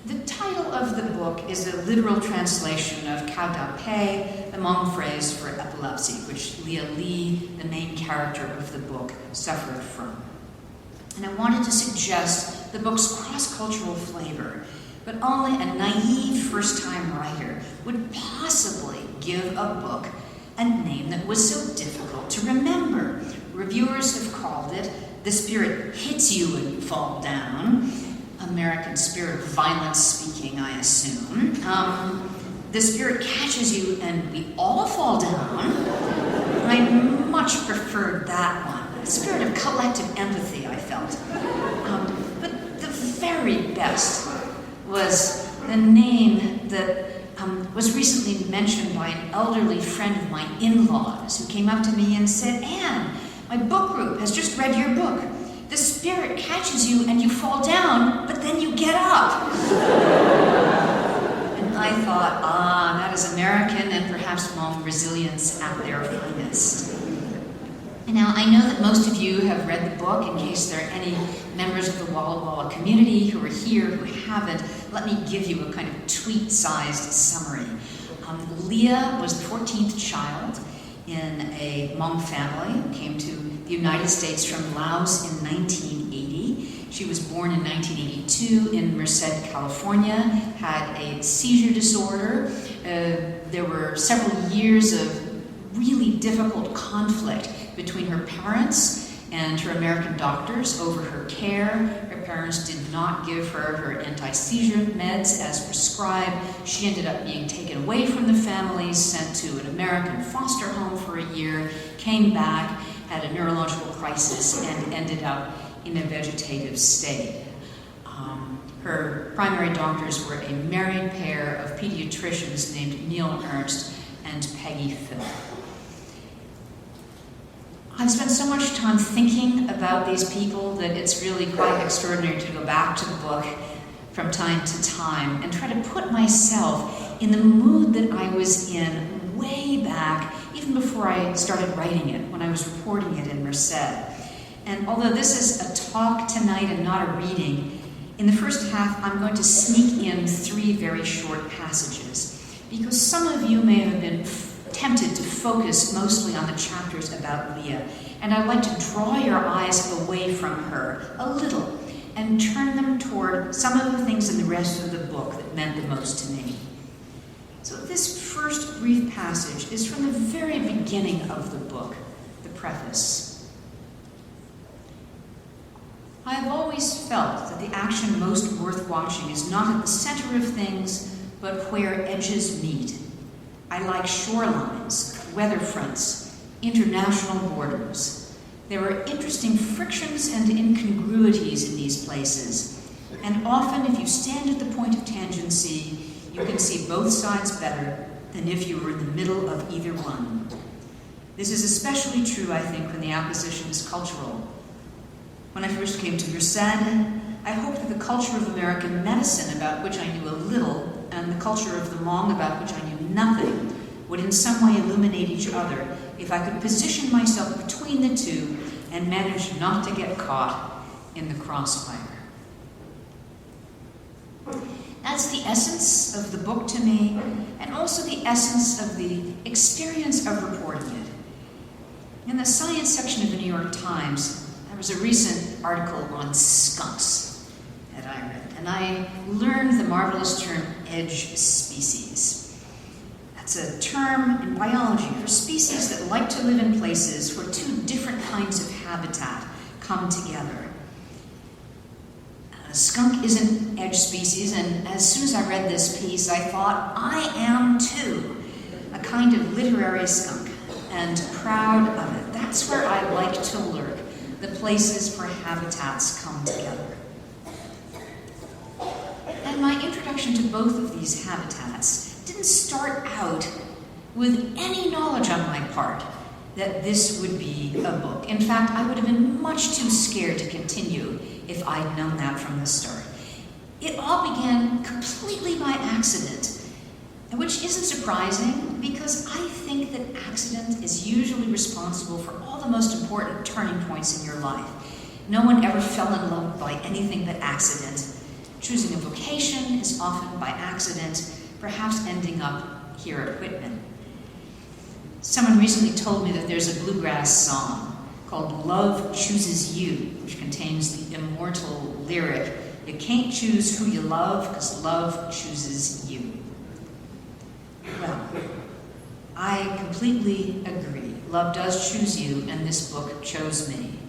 The title of the book is a literal translation of Cao Da Pei, the Hmong phrase for epilepsy, which Leah Lee, the main character of the book, suffered from. And I wanted to suggest the book's cross-cultural flavor, but only a naive first-time writer would possibly give a book a name that was so difficult to remember. Reviewers have called it "The Spirit Hits You When You Fall Down," American spirit of violence speaking, I assume. "The Spirit Catches You and We All Fall Down." I much preferred that one. A spirit of collective empathy, I felt. But the very best was the name that was recently mentioned by an elderly friend of my in-laws who came up to me and said, "Anne, my book group has just read your book. The spirit catches you and you fall down, but then you get up." And I thought, that is American and perhaps Hmong resilience at their finest. And now, I know that most of you have read the book. In case there are any members of the Walla Walla community who are here who haven't, let me give you a kind of tweet-sized summary. Leah was the 14th child in a Hmong family who came to the United States from Laos in 1980. She was born in 1982 in Merced, California, had a seizure disorder. There were several years of really difficult conflict between her parents and her American doctors over her care. Her parents did not give her anti-seizure meds as prescribed. She ended up being taken away from the family, sent to an American foster home for a year, came back, had a neurological crisis, and ended up in a vegetative state. Her primary doctors were a married pair of pediatricians named Neil Ernst and Peggy Phil. I've spent so much time thinking about these people that it's really quite extraordinary to go back to the book from time to time and try to put myself in the mood that I was in way back, even before I started writing it, when I was reporting it in Merced. And although this is a talk tonight and not a reading, in the first half I'm going to sneak in 3 very short passages, because some of you may have been tempted to focus mostly on the chapters about Leah, and I'd like to draw your eyes away from her a little and turn them toward some of the things in the rest of the book that meant the most to me. So this first brief passage is from the very beginning of the book, the preface. "I have always felt that the action most worth watching is not at the center of things, but where edges meet. I like shorelines, weather fronts, international borders. There are interesting frictions and incongruities in these places, and often if you stand at the point of tangency, you can see both sides better than if you were in the middle of either one. This is especially true, I think, when the opposition is cultural. When I first came to Merced, I hoped that the culture of American medicine, about which I knew a little, and the culture of the Hmong, about which I knew nothing, would in some way illuminate each other if I could position myself between the two and manage not to get caught in the crossfire." That's the essence of the book to me, and also the essence of the experience of reporting it. In the science section of the New York Times, there was a recent article on skunks that I read, and I learned the marvelous term edge species. That's a term in biology for species that like to live in places where 2 different kinds of habitat come together. A skunk is an edge species, and as soon as I read this piece, I thought, I am too, a kind of literary skunk, and proud of it. That's where I like to lurk, the places where habitats come together. And my introduction to both of these habitats didn't start out with any knowledge on my part that this would be a book. In fact, I would have been much too scared to continue if I'd known that from the start. It all began completely by accident, which isn't surprising because I think that accident is usually responsible for all the most important turning points in your life. No one ever fell in love by anything but accident. Choosing a vocation is often by accident, perhaps ending up here at Whitman. Someone recently told me that there's a bluegrass song called Love Chooses You, which contains the immortal lyric, "You can't choose who you love, because love chooses you." Well, I completely agree. Love does choose you, and this book chose me.